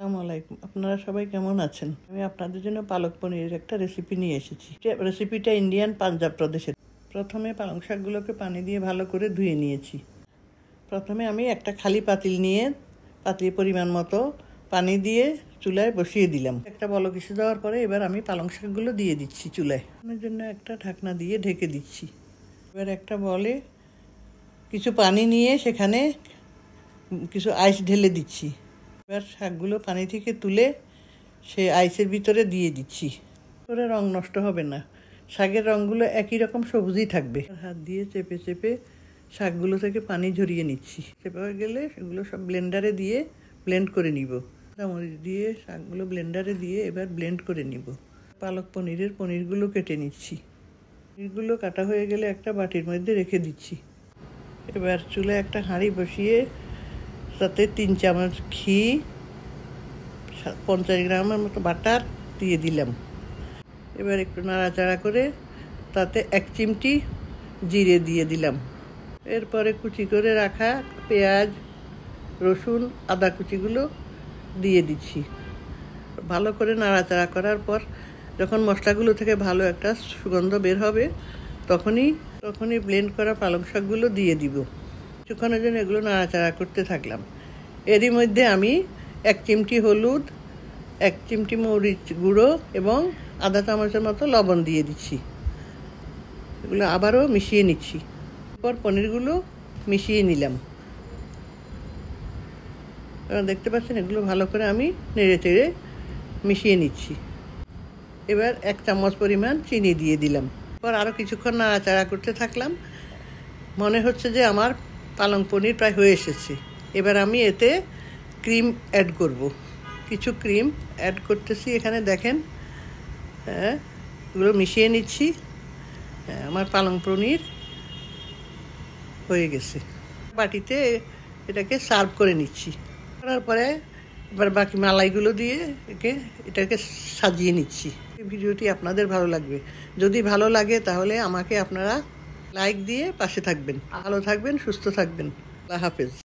আসসালামু আলাইকুম। আপনারা সবাই কেমন আছেন? আমি আপনাদের জন্য পালক পনিরের একটা রেসিপি নিয়ে এসেছি। রেসিপিটা ইন্ডিয়ান পাঞ্জাব প্রদেশের। প্রথমে পালং শাকগুলোকে পানি দিয়ে ভালো করে ধুয়ে নিয়েছি। প্রথমে আমি একটা খালি পাতিল নিয়ে পাতিল পরিমাণ মতো পানি দিয়ে চুলায় বসিয়ে দিলাম। একটা বলক এসে দেওয়ার পরে এবার আমি পালং শাকগুলো দিয়ে দিচ্ছি চুলায়। এর জন্য একটা ঢাকনা দিয়ে ঢেকে দিচ্ছি। এবার একটা বলে কিছু পানি নিয়ে সেখানে কিছু আইস ঢেলে দিচ্ছি। এবার শাকগুলো পানি থেকে তুলে সে আইসের ভিতরে দিয়ে দিচ্ছি। করে রং নষ্ট হবে না, শাকের রঙগুলো একই রকম সবুজই থাকবে। হাত দিয়ে চেপে চেপে শাকগুলো থেকে পানি ঝরিয়ে নিচ্ছি। চেপে হয়ে গেলে সেগুলো সব ব্লেন্ডারে দিয়ে ব্লেন্ড করে নিব। মরিচ দিয়ে শাকগুলো ব্লেন্ডারে দিয়ে এবার ব্লেন্ড করে নিব। পালক পনিরগুলো কেটে নিচ্ছি। পনিরগুলো কাটা হয়ে গেলে একটা বাটির মধ্যে রেখে দিচ্ছি। এবার চুলায় একটা হাঁড়ি বসিয়ে তাতে 3 চামচ ঘি, 50 গ্রামের মতো বাটার দিয়ে দিলাম। এবার একটু নাড়াচাড়া করে তাতে 1 চিমটি জিরে দিয়ে দিলাম। এরপরে কুচি করে রাখা পেঁয়াজ, রসুন, আদা কুচিগুলো দিয়ে দিচ্ছি। ভালো করে নাড়াচাড়া করার পর যখন মশলাগুলো থেকে ভালো একটা সুগন্ধ বের হবে তখনই ব্লেন্ড করা পালং শাকগুলো দিয়ে দিব। কিছুক্ষণের জন্য এগুলো নাড়াচাড়া করতে থাকলাম। এরই মধ্যে আমি 1 চিমটি হলুদ, 1 চিমটি মরিচ গুঁড়ো এবং আধা চামচের মতো লবণ দিয়ে দিচ্ছি। এগুলো আবারও মিশিয়ে নিচ্ছি। এরপর পনিরগুলো মিশিয়ে নিলাম। দেখতে পাচ্ছেন এগুলো ভালো করে আমি নেড়ে চেড়ে মিশিয়ে নিচ্ছি। এবার 1 চামচ পরিমাণ চিনি দিয়ে দিলাম। এরপর আরও কিছুক্ষণ নাড়াচাড়া করতে থাকলাম। মনে হচ্ছে যে আমার পালং পনির প্রায় হয়ে এসেছে। এবার আমি এতে ক্রিম অ্যাড করব। কিছু ক্রিম অ্যাড করতেছি। এখানে দেখেন, এগুলো মিশিয়ে নিচ্ছি। আমার পালং পনির হয়ে গেছে। বাটিতে এটাকে সার্ভ করে নিচ্ছি। করার পরে এবার বাকি মালাইগুলো দিয়ে এটাকে সাজিয়ে নিচ্ছি। এই ভিডিওটি আপনাদের ভালো লাগবে। যদি ভালো লাগে তাহলে আমাকে আপনারা লাইক দিয়ে পাশে থাকবেন। ভালো থাকবেন, সুস্থ থাকবেন। আল্লাহ হাফেজ।